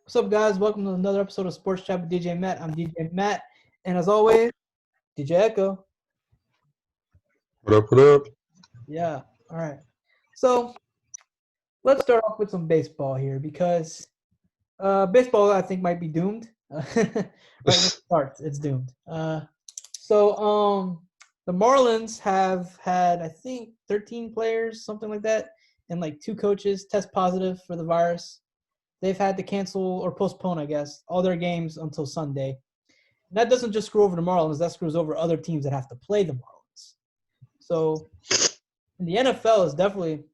What's up, guys? Welcome to another episode of Sportschat with DJ Matt. I'm DJ Matt, and as always, DJ Echo. What up, what up? Yeah. All right. So let's start off with some baseball here because baseball, I think, might be doomed. Right when it starts, it's doomed. So the Marlins have had, I think, 13 players, something like that, and like 2 coaches test positive for the virus. They've had to cancel or postpone, I guess, all their games until Sunday. And that doesn't just screw over the Marlins, that screws over other teams that have to play the Marlins. So the NFL is definitely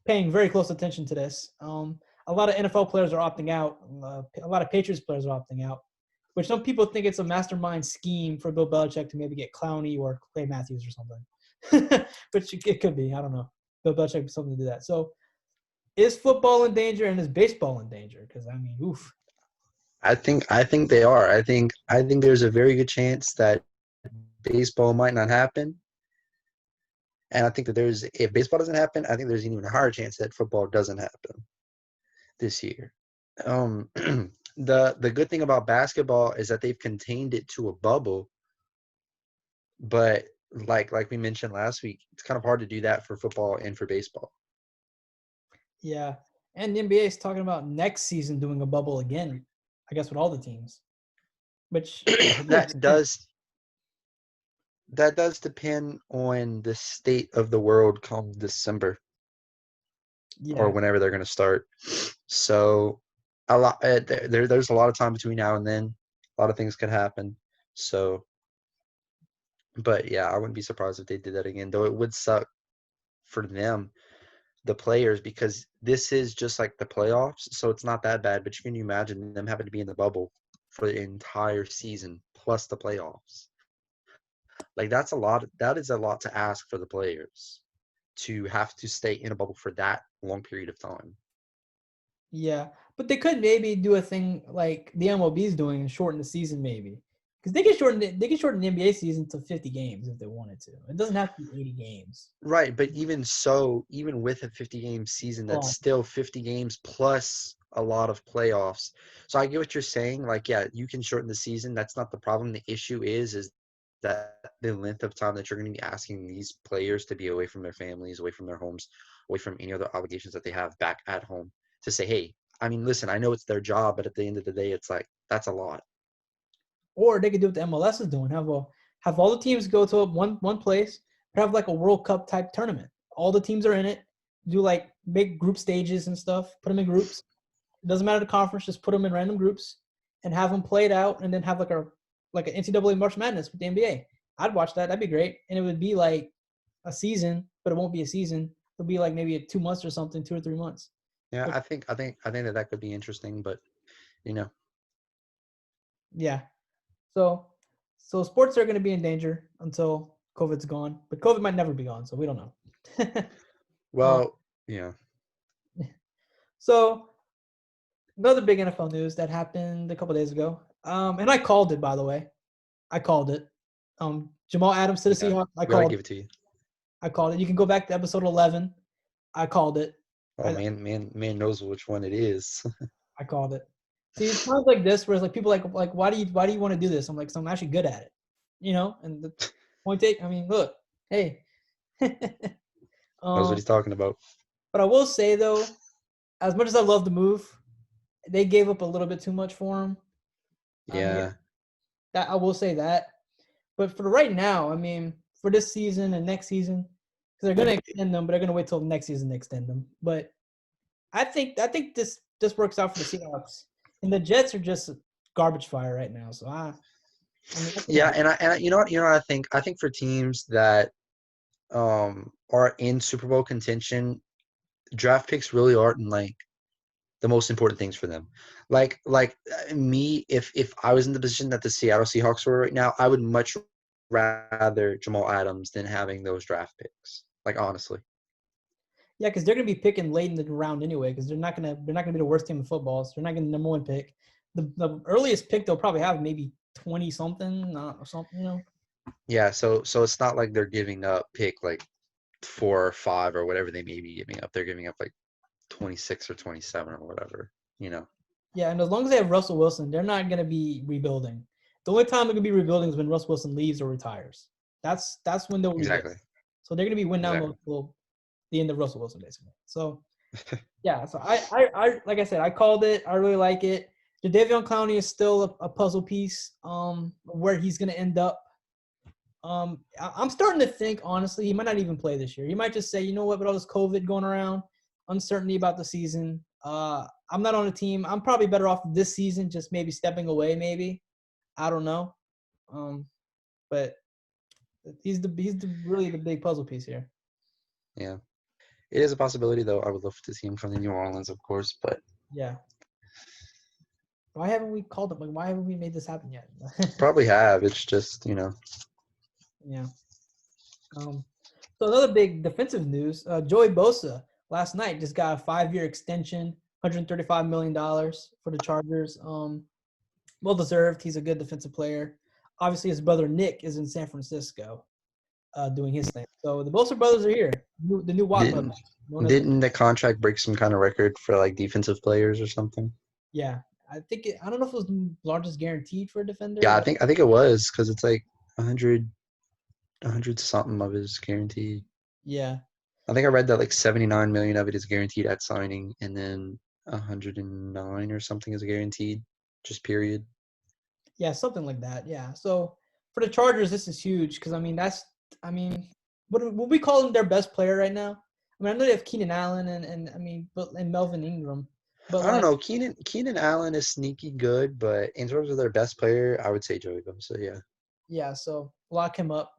paying very close attention to this. A lot of NFL players are opting out. A lot of Patriots players are opting out, which some people think it's a mastermind scheme for Bill Belichick to maybe get Clowney or Clay Matthews or something, which it could be. I don't know. Bill Belichick has something to do that. So is football in danger and is baseball in danger? Because, I mean, oof. I think they are. I think there's a very good chance that baseball might not happen. And I think that if baseball doesn't happen, I think there's an even higher chance that football doesn't happen this year. Um the good thing about basketball is that they've contained it to a bubble, but like we mentioned last week, it's kind of hard to do that for football and for baseball. Yeah. And the NBA is talking about next season doing a bubble again, I guess, with all the teams, which makes that sense. does that does depend on the state of the world come December, or Yeah. whenever they're going to start. So there's a lot of time between now and then. A lot of things could happen. So, but yeah, I wouldn't be surprised if they did that again. Though it would suck for them, the players, because this is just like the playoffs. So it's not that bad. But you can imagine them having to be in the bubble for the entire season plus the playoffs. Like that is a lot to ask for the players to have to stay in a bubble for that long period of time. Yeah. But they could maybe do a thing like the MLB is doing and shorten the season maybe. Because they can shorten the NBA season to 50 games if they wanted to. It doesn't have to be 80 games. Right, but even so, even with a 50-game season, that's Oh, still 50 games plus a lot of playoffs. So I get what you're saying. Like, yeah, you can shorten the season. That's not the problem. The issue is that the length of time that you're going to be asking these players to be away from their families, away from their homes, away from any other obligations that they have back at home, to say, hey, I mean, listen, I know it's their job, but at the end of the day, it's like, that's a lot. or they could do what the MLS is doing. Have all the teams go to one place, have like a World Cup type tournament. All the teams are in it. Do like big group stages and stuff. Put them in groups. It doesn't matter the conference. Just put them in random groups and have them played out, and then have like an NCAA March Madness with the NBA. I'd watch that. That'd be great, and it would be like a season, but it won't be a season. It'll be like maybe 2 months or something, 2 or 3 months. Yeah, But I think that could be interesting, but you know, yeah, so sports are going to be in danger until COVID's gone, but COVID might never be gone, so we don't know. um, well, yeah. so another big NFL news that happened a couple days ago, and I called it, by the way. I called it. Jamal Adams to the Yeah, Seahawks. I gotta called give it. it to you. I called it. You can go back to episode 11. I called it. Oh I, man knows which one it is. I called it. See, it's times like this where it's like people like why do you want to do this? I'm like, so I'm actually good at it, And the point take. I mean, look, hey. Knows what um, he's talking about. but I will say though, as much as I love the move, they gave up a little bit too much for him. I mean, Yeah, that I will say that. But for right now, I mean, for this season and next season, because they're going to extend them, but they're going to wait till next season to extend them. But I think this works out for the Seahawks, and the Jets are just garbage fire right now. So I mean, what can they yeah, do? and you know what I think for teams that are in Super Bowl contention, draft picks really aren't like the most important things for them. Me, if I was in the position that the Seattle Seahawks were right now, I would much rather Jamal Adams than having those draft picks. Like, honestly. Yeah, because they're going to be picking late in the round anyway. Because they're not gonna be the worst team in football. So they're not going to number one pick. The earliest pick they'll probably have maybe 20 something or something. Yeah, so it's not like they're giving up pick like 4 or 5 or whatever they may be giving up. They're giving up like 26 or 27 or whatever. Yeah, and as long as they have Russell Wilson, they're not going to be rebuilding. The only time they're going to be rebuilding is when Russell Wilson leaves or retires. That's when they'll rebuild. Exactly. So they're going to be win now Exactly. mode till the end of Russell Wilson, basically. So yeah, so I like I said, I called it. I really like it. Jadeveon Clowney is still a puzzle piece. Where he's going to end up. I'm starting to think honestly, he might not even play this year. He might just say, you know what, with all this COVID going around, uncertainty about the season. I'm not on a team. I'm probably better off this season, just maybe stepping away. Maybe I don't know. But he's really the big puzzle piece here. Yeah. It is a possibility, though. I would love to see him from the New Orleans, of course, but Yeah. Why haven't we called him? Like, why haven't we made this happen yet? probably have. It's just, Yeah. So another big defensive news: Joey Bosa last night just got a 5-year extension, $135 million for the Chargers. Well deserved. He's a good defensive player. Obviously, his brother Nick is in San Francisco, doing his thing. So the Bosa brothers are here. The new Watt brothers. didn't the contract break some kind of record for like defensive players or something? Yeah, I don't know if it was the largest guaranteed for a defender. Yeah, I But think it was because it's like 100 something of it is guaranteed. yeah, I think I read that like 79 million of it is guaranteed at signing, and then 109 or something is guaranteed, just period. yeah, something like that. Yeah. So for the Chargers, this is huge because what we call him their best player right now? I mean, I know they have Keenan Allen and Melvin Ingram, but I don't like, know. Keenan Allen is sneaky good, but in terms of their best player, I would say Joey Bosa. Yeah. yeah, so lock him up.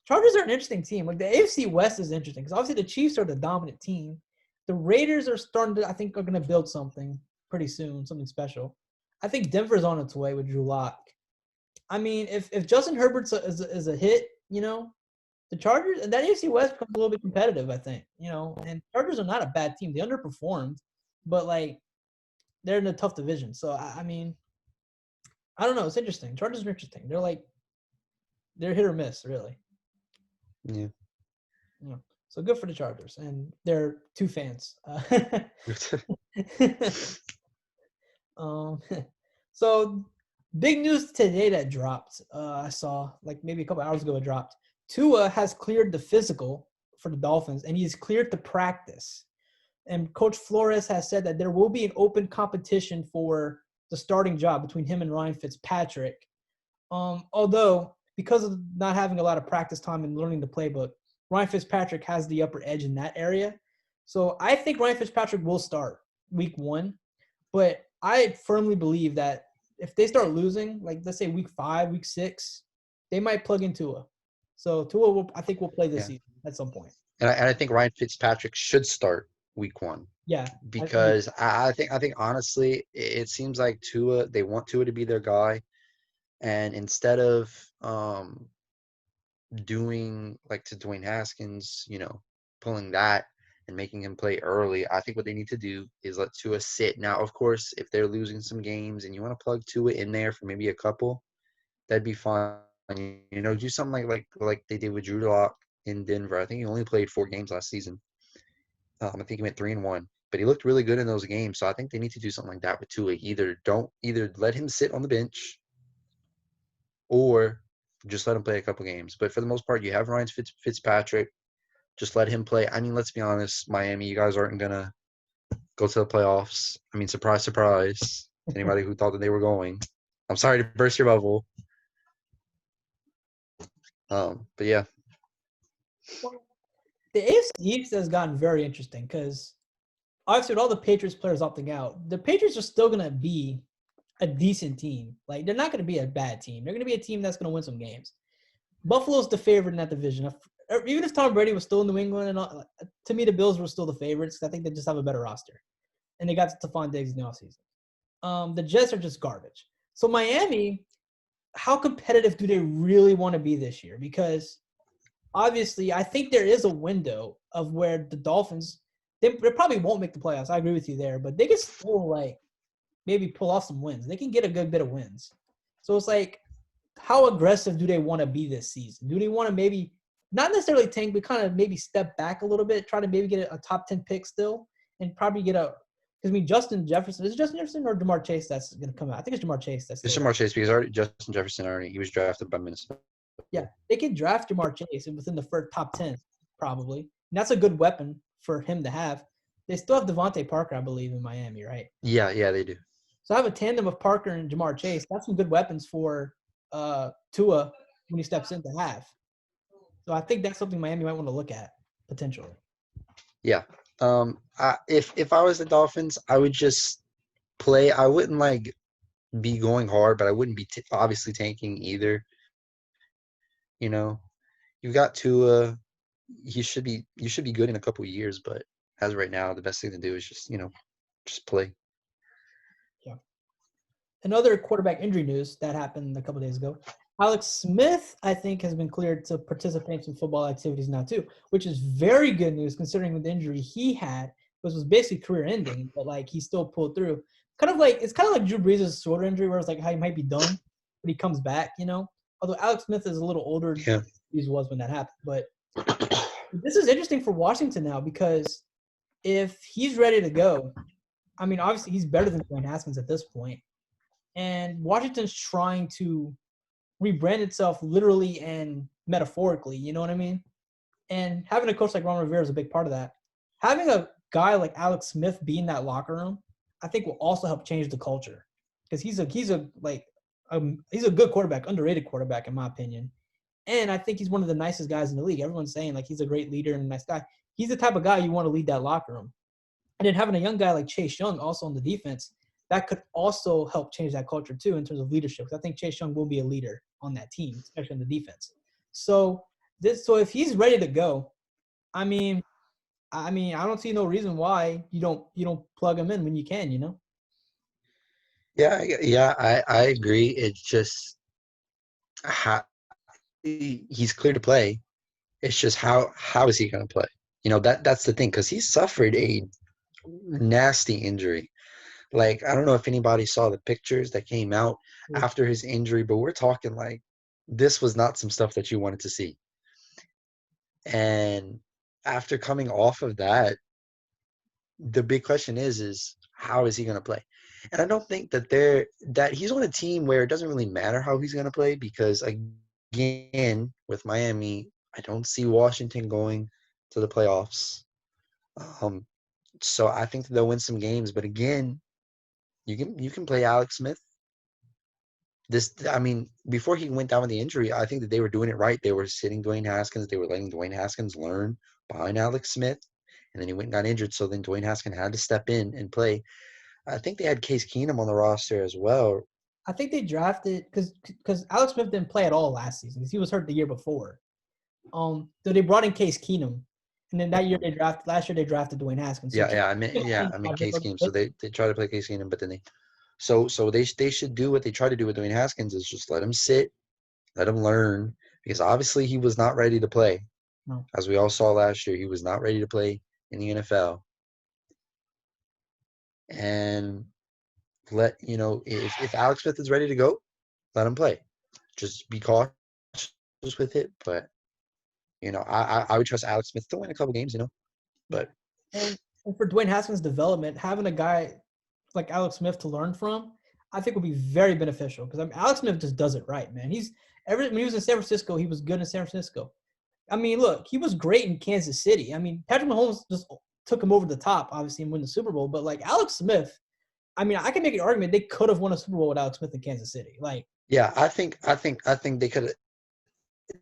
Chargers are an interesting team. Like the AFC West is interesting because obviously the Chiefs are the dominant team. The Raiders are starting to, I think, are going to build something pretty soon, something special. I think Denver's on its way with Drew Lock. I mean, if Justin Herbert's is a hit, the Chargers and that AFC West becomes a little bit competitive. I think, and Chargers are not a bad team. They underperformed, but like they're in a tough division. So I mean, I don't know. It's interesting. Chargers are interesting. They're hit or miss, really. Yeah. Yeah. So good for the Chargers and their two fans. Um, so big news today that dropped. I saw like maybe a couple hours ago it dropped. Tua has cleared the physical for the Dolphins and he's cleared to practice. And Coach Flores has said that there will be an open competition for the starting job between him and Ryan Fitzpatrick. Although because of not having a lot of practice time and learning the playbook, Ryan Fitzpatrick has the upper edge in that area. So I think Ryan Fitzpatrick will start week 1, but I firmly believe that if they start losing, like let's say week 5, week 6, they might plug in Tua. So Tua I think will play this Yeah. season at some point. And I think Ryan Fitzpatrick should start week 1 Yeah, because I think honestly it seems like they want Tua to be their guy, and instead of doing like to Dwayne Haskins, pulling that and making him play early, I think what they need to do is let Tua sit. Now, of course, if they're losing some games and you want to plug Tua in there for maybe a couple, that'd be fine. Do something like they did with Drew Lock in Denver. I think he only played 4 games last season. I think he went 3-1, but he looked really good in those games. So I think they need to do something like that with Tua. Either let him sit on the bench, or just let him play a couple games. But for the most part, you have Ryan Fitzpatrick. Just let him play. I mean, let's be honest, Miami, you guys aren't gonna go to the playoffs. I mean, surprise, surprise to anybody who thought that they were going. I'm sorry to burst your bubble. But yeah. The AFC East has gotten very interesting because obviously with all the Patriots players opting out, the Patriots are still going to be a decent team. Like they're not going to be a bad team. They're going to be a team that's going to win some games. Buffalo's the favorite in that division. Even if Tom Brady was still in New England, and all, to me the Bills were still the favorites. I think they just have a better roster, and they got Stephon Diggs in the offseason. The Jets are just garbage. So Miami, how competitive do they really want to be this year? Because obviously, I think there is a window of where the Dolphins they probably won't make the playoffs. I agree with you there, but they can still like maybe pull off some wins. They can get a good bit of wins. So it's like, how aggressive do they want to be this season? Do they want to maybe not necessarily tank, but kind of maybe step back a little bit, try to maybe get a top 10 pick still, and probably get a Because, I mean, Justin Jefferson – is it Justin Jefferson or Jamar Chase that's going to come out? I think it's Jamar Chase that's It's still Jamar Chase because Justin Jefferson he was drafted by Minnesota. Yeah, they can draft Jamar Chase within the first top 10, probably. And that's a good weapon for him to have. They still have Devontae Parker, I believe, in Miami, right? Yeah, they do. So I have a tandem of Parker and Jamar Chase. That's some good weapons for Tua when he steps in to have. So I think that's something Miami might want to look at, potentially. Yeah. If I was the Dolphins, I would just play. I wouldn't like be going hard, but I wouldn't be obviously tanking either. You know, you've got Tua. You should be good in a couple of years, but as of right now, the best thing to do is just play. Yeah. Another quarterback injury news that happened a couple of days ago. Alex Smith, I think, has been cleared to participate in some football activities now too, which is very good news considering the injury he had, which was basically career-ending, but like he still pulled through. It's kind of like Drew Brees' shoulder injury, where it's like how he might be done, but he comes back, you know. Although Alex Smith is a little older Yeah. than he was when that happened, but this is interesting for Washington now because if he's ready to go, I mean, obviously he's better than Dwayne Haskins at this point, and Washington's trying to rebrand itself literally and metaphorically, you know what I mean? And having a coach like Ron Rivera is a big part of that. Having a guy like Alex Smith be in that locker room, I think will also help change the culture because he's a good quarterback, underrated quarterback in my opinion. And I think he's one of the nicest guys in the league. Everyone's saying like he's a great leader and a nice guy. He's the type of guy you want to lead that locker room. And then having a young guy like Chase Young also on the defense, that could also help change that culture too in terms of leadership. I think Chase Young will be a leader on that team, especially on the defense. So if he's ready to go, I mean, I don't see no reason why you don't plug him in when you can, you know? Yeah, I agree. It's just he's clear to play. It's just how is he going to play? That's the thing because he suffered a nasty injury. Like, I don't know if anybody saw the pictures that came out after his injury, but we're talking like this was not some stuff that you wanted to see. And after coming off of that, the big question is how is he going to play? And I don't think that he's on a team where it doesn't really matter how he's going to play because, again, with Miami, I don't see Washington going to the playoffs. So I think they'll win some games, but again, you can play Alex Smith. Before he went down with the injury, I think that they were doing it right. They were sitting Dwayne Haskins. They were letting Dwayne Haskins learn behind Alex Smith, and then he went and got injured. So then Dwayne Haskins had to step in and play. I think they had Case Keenum on the roster as well. I think they drafted because Alex Smith didn't play at all last season because he was hurt the year before. So they brought in Case Keenum, and then last year they drafted Dwayne Haskins. So I meant Case Keenum. So they tried to play Case Keenum, but then they should do what they try to do with Dwayne Haskins is just let him sit, let him learn, because obviously he was not ready to play. No. As we all saw last year, he was not ready to play in the NFL. And if Alex Smith is ready to go, let him play. Just be cautious with it, but I would trust Alex Smith to win a couple games, But and for Dwayne Haskins' development, having a guy like Alex Smith to learn from, I think would be very beneficial because Alex Smith just does it right, man. When he was in San Francisco, he was good in San Francisco. I mean, look, he was great in Kansas City. I mean, Patrick Mahomes just took him over the top, obviously, and win the Super Bowl. But like Alex Smith, I mean, I can make an argument they could have won a Super Bowl with Alex Smith in Kansas City. Like, yeah, I think they could have.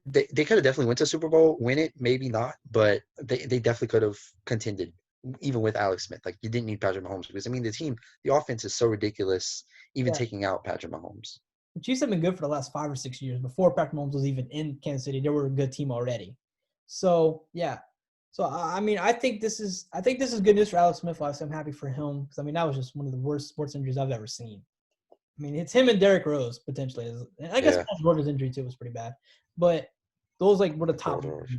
They could have definitely went to Super Bowl, win it, maybe not, but they definitely could have contended even with Alex Smith. Like you didn't need Patrick Mahomes because the offense is so ridiculous, even taking out Patrick Mahomes. The Chiefs have been good for the last 5 or 6 years. Before Patrick Mahomes was even in Kansas City, they were a good team already. So yeah. So I think this is good news for Alex Smith. Obviously, I'm happy for him because that was just one of the worst sports injuries I've ever seen. I mean, it's him and Derrick Rose potentially. And I guess Paul George's injury too was pretty bad, but those were the top, So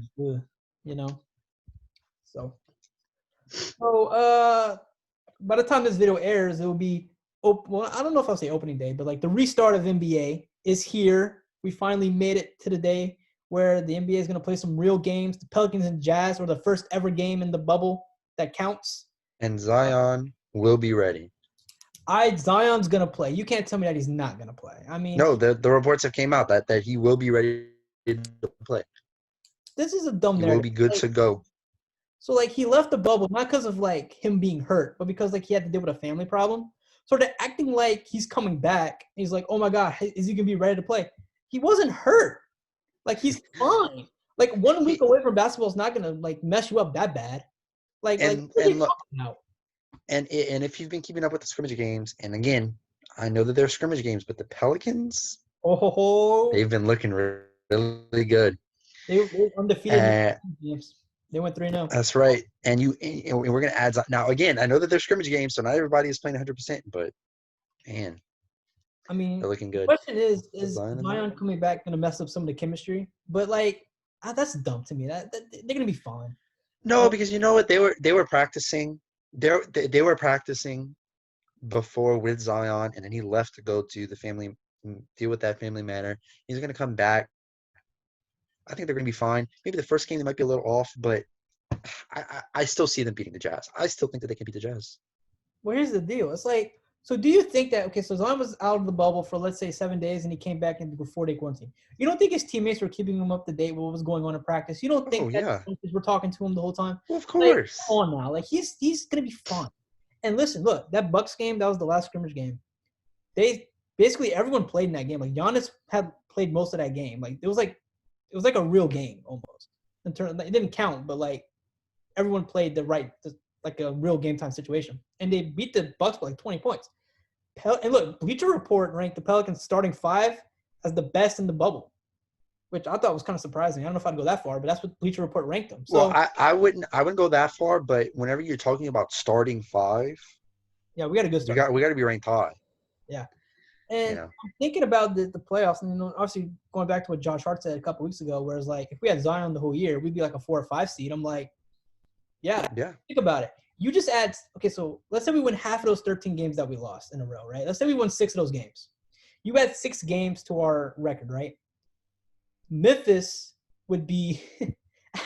by the time this video airs, it will be well. I don't know if I'll say opening day, but like the restart of NBA is here. We finally made it to the day where the NBA is going to play some real games. The Pelicans and Jazz were the first ever game in the bubble that counts. And Zion will be ready. Zion's gonna play. You can't tell me that he's not gonna play. I mean, No, the reports have came out that he will be ready to play. this is a dumb He will narrative. be good Like, to go. so like he left the bubble not because of like him being hurt, but because like he had to deal with a family problem. So they're acting like he's coming back. He's like, oh my god, is he gonna be ready to play? He wasn't hurt. Like he's fine. Like 1 week He away from basketball is not gonna like mess you up that bad. Like what are you and look, talking about? and if you've been keeping up with the scrimmage games, and again, I know that they're scrimmage games, but the Pelicans, Oh ho ho. they've been looking really good. They undefeated in Uh, games. They went 3-0. that's right. And we're gonna add now. Again, I know that they're scrimmage games, so not everybody is playing 100%. But man, I mean, they're looking the good. question is Zion in there? Zion coming back going to mess up some of the chemistry? But like, that's dumb to me. That they're going to be fine. No, because you know what? They were practicing. They were practicing before with Zion, and then he left to go to the family, deal with that family matter. He's gonna come back. I think they're gonna be fine. Maybe the first game they might be a little off, but I still see them beating the Jazz. I still think that they can beat the Jazz. Well, here's the deal. It's like, so do you think that so Zion was out of the bubble for let's say 7 days, and he came back into a 4-day quarantine? You don't think his teammates were keeping him up to date with what was going on in practice? You don't Oh think that yeah, coaches were talking to him the whole time? well of Like, course. come on now. Like he's gonna be fine. And listen, look, that Bucks game, that was the last scrimmage game. They basically everyone played in that game. Like Giannis had played most of that game. Like it was like a real game almost. In terms, it didn't count, but like everyone played like a real game time situation, and they beat the Bucks by like 20 points. And look, Bleacher Report ranked the Pelicans starting five as the best in the bubble, which I thought was kind of surprising. I don't know if I'd go that far, but that's what Bleacher Report ranked them. Well, So I wouldn't go that far, but whenever you're talking about starting five, yeah, we got a good we start. got to be ranked high. Yeah. You And know. I'm thinking about the playoffs, and obviously going back to what Josh Hart said a couple weeks ago, where it's like if we had Zion the whole year, we'd be like a 4 or 5 seed. I'm like, yeah, Yeah. think about it. You just add so let's say we win half of those 13 games that we lost in a row, right? Let's say we won 6 of those games. You add 6 games to our record, right? Memphis would be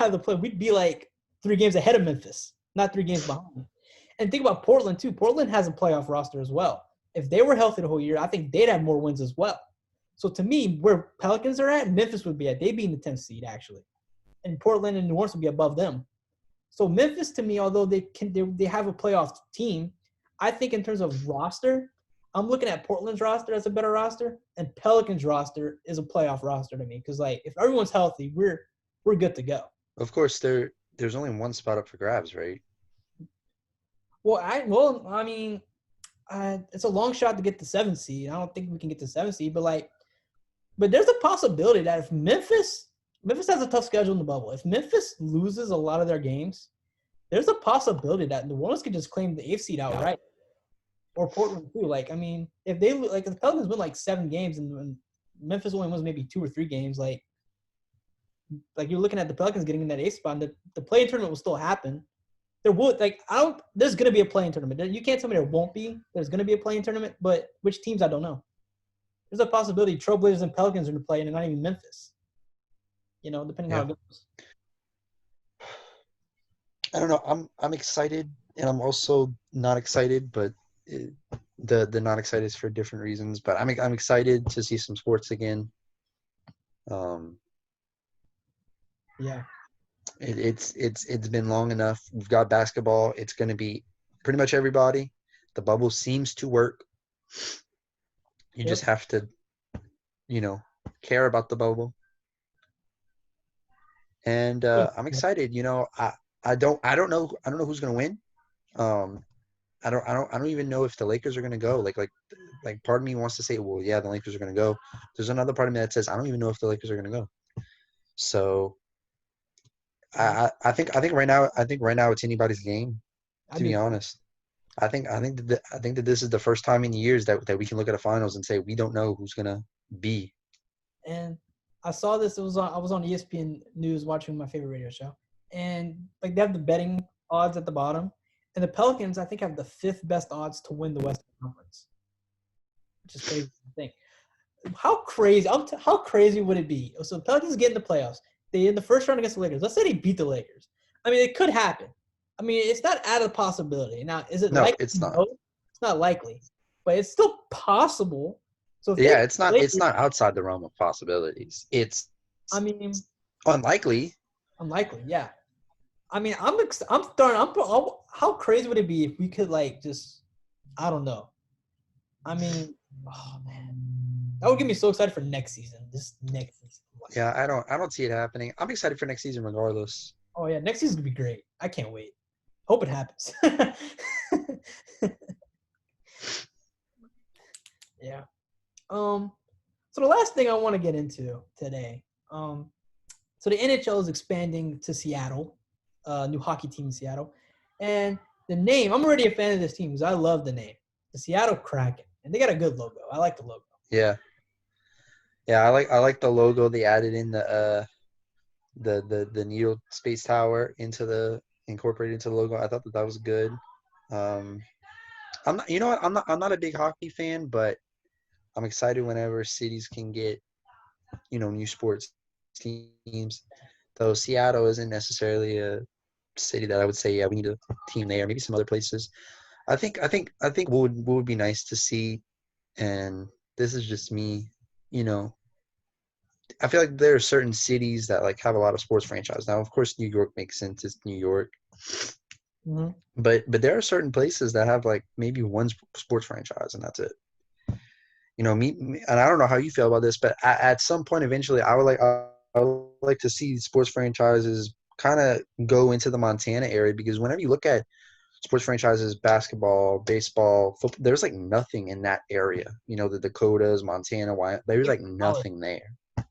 out of the play. We'd be like 3 games ahead of Memphis, not 3 games behind. And think about Portland too. Portland has a playoff roster as well. If they were healthy the whole year, I think they'd have more wins as well. So to me, where Pelicans are at, Memphis would be at. They'd be in the 10th seed actually, and Portland and New Orleans would be above them. So Memphis, to me, although they have a playoff team, I think in terms of roster, I'm looking at Portland's roster as a better roster, and Pelicans roster is a playoff roster to me because like if everyone's healthy, we're good to go. Of course, there's only one spot up for grabs, right? I mean, it's a long shot to get the 7th seed. I don't think we can get the 7th seed, but there's a possibility that if Memphis has a tough schedule in the bubble. If Memphis loses a lot of their games, there's a possibility that New Orleans could just claim the 8th seed outright, or Portland too. Like, I mean, if if the Pelicans win like 7 games and Memphis only wins maybe 2 or 3 games, like you're looking at the Pelicans getting in that 8th spot, and the play-in tournament will still happen. There would there's gonna be a play-in tournament. You can't tell me there won't be. There's gonna be a play-in tournament, but which teams I don't know. There's a possibility Trailblazers and Pelicans are gonna play, and not even Memphis. Depending on how it goes. I don't know. I'm excited, and I'm also not excited, but the not excited is for different reasons. But I'm excited to see some sports again. Yeah. It's been long enough. We've got basketball. It's going to be pretty much everybody. The bubble seems to work. You just have to, care about the bubble. And I'm excited. I don't know who's going to win. I don't even know if the Lakers are going to go. Like part of me wants to say, well, yeah, the Lakers are going to go. There's another part of me that says I don't even know if the Lakers are going to go. So I think right now it's anybody's game. To be honest, I think that this is the first time in years that we can look at a finals and say we don't know who's gonna be. And I saw this. I was on ESPN News watching my favorite radio show, and like they have the betting odds at the bottom, and the Pelicans I think have the 5th best odds to win the Western Conference, which is crazy to think. How crazy would it be? So the Pelicans get in the playoffs. They in the first round against the Lakers. Let's say they beat the Lakers. I mean, it could happen. I mean, it's not out of the possibility. Now, is it No, likely? it's not. No, it's not likely, but it's still possible. So if they Yeah, it's not. play, It's not outside the realm of possibilities. It's I mean, unlikely. unlikely. Yeah. I mean, how crazy would it be if we could like just, I don't know. I mean, oh man, that would get me so excited for next season. This next season. Yeah, I don't see it happening. I'm excited for next season regardless. Oh yeah, next season's gonna be great. I can't wait. Hope it happens. Yeah. So the last thing I want to get into today. So the NHL is expanding to Seattle, new hockey team in Seattle, and the name. I'm already a fan of this team because I love the name, the Seattle Kraken, and they got a good logo. I like the logo. Yeah. Yeah, I like the logo they added in the needle space tower into the incorporated into the logo. I thought that was good. Um, I'm not, you know what? I'm not a big hockey fan, but I'm excited whenever cities can get, new sports teams. Though Seattle isn't necessarily a city that I would say, yeah, we need a team there. Maybe some other places. I think what would be nice to see, and this is just me, you know, I feel like there are certain cities that like have a lot of sports franchise. Now, of course, New York makes sense. It's New York, Mm-hmm. but there are certain places that have like maybe one sports franchise, and that's it. And I don't know how you feel about this, but at some point, eventually, I would like to see sports franchises kind of go into the Montana area because whenever you look at sports franchises, basketball, baseball, football, there's like nothing in that area. The Dakotas, Montana, there's like College. nothing there. What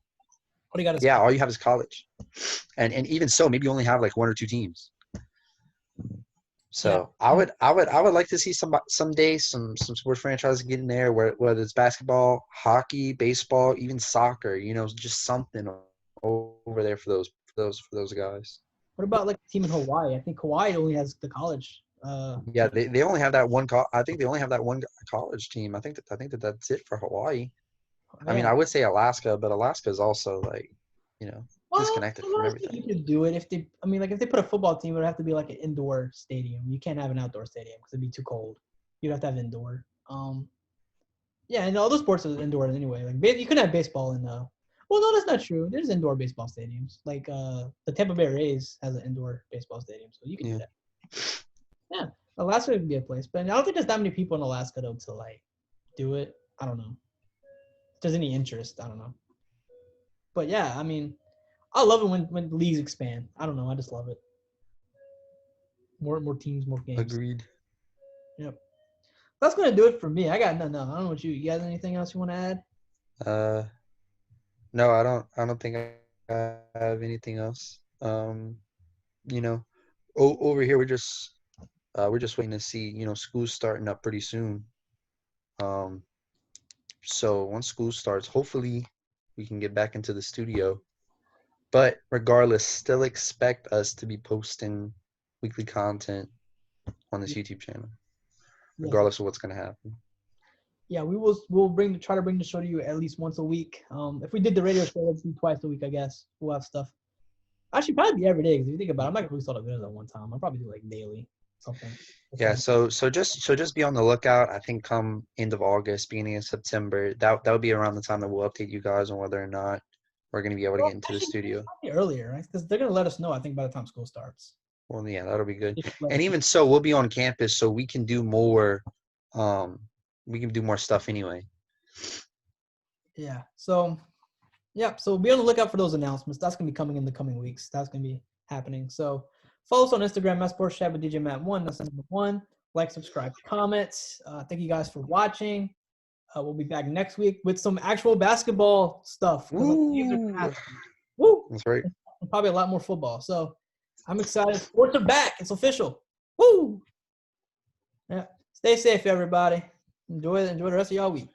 do you got to Yeah, say? all you have is college, and even so, maybe you only have like one or two teams. Yeah. So I would like to see someday some sports franchises get in there, whether it's basketball, hockey, baseball, even soccer. Just something over there for those guys. What about like a team in Hawaii? I think Hawaii only has the college Yeah, team. they only have that one. I think they only have that one college team. I think that's it for Hawaii. I mean, Yeah. I would say Alaska, but Alaska is also like, Well, disconnected from honestly, everything. you could do it if they. I mean, like if they put a football team, it would have to be like an indoor stadium. You can't have an outdoor stadium because it'd be too cold. You'd have to have indoor. Yeah, and all the sports are indoors anyway. Like you could have baseball in. Well, no, that's not true. There's indoor baseball stadiums. Like the Tampa Bay Rays has an indoor baseball stadium, so you can do Yeah. that. Yeah, Alaska would be a place, but I don't think there's that many people in Alaska though to like do it. I don't know. If there's any interest, I don't know. But yeah, I mean, I love it when leagues expand. I don't know. I just love it. More teams, more games. Agreed. Yep. That's gonna do it for me. I got no. I don't know what you guys. Anything else you want to add? Uh, no, I don't think I have anything else. You know, over here we're just waiting to see, school's starting up pretty soon. Um, so once school starts, hopefully we can get back into the studio. But regardless, still expect us to be posting weekly content on this YouTube channel, Yes. regardless of what's gonna happen. Yeah, we'll try to bring the show to you at least once a week. If we did the radio show, it'd be twice a week, I guess. We'll have stuff. Actually, probably be every day because if you think about it, I'm not gonna release all the videos at one time. I'll probably do like daily something. Yeah, so just be on the lookout. I think come end of August, beginning of September, that would be around the time that we'll update you guys on whether or not we're gonna be able to get into the Actually, studio. probably earlier, right? Because they're gonna let us know. I think by the time school starts. Well, yeah, that'll be good. Just let And us know. even so, we'll be on campus, so we can do more. We can do more stuff anyway. Yeah. So, yeah. So be on the lookout for those announcements. That's gonna be coming in the coming weeks. That's gonna be happening. So follow us on Instagram at Sportschat with DJ Matt 1. That's number 1. Like, subscribe, comments. Thank you guys for watching. We'll be back next week with some actual basketball stuff. Woo! Woo! That's right. And probably a lot more football. So I'm excited. Sports are back. It's official. Woo! Yeah. Stay safe, everybody. Enjoy the rest of y'all week.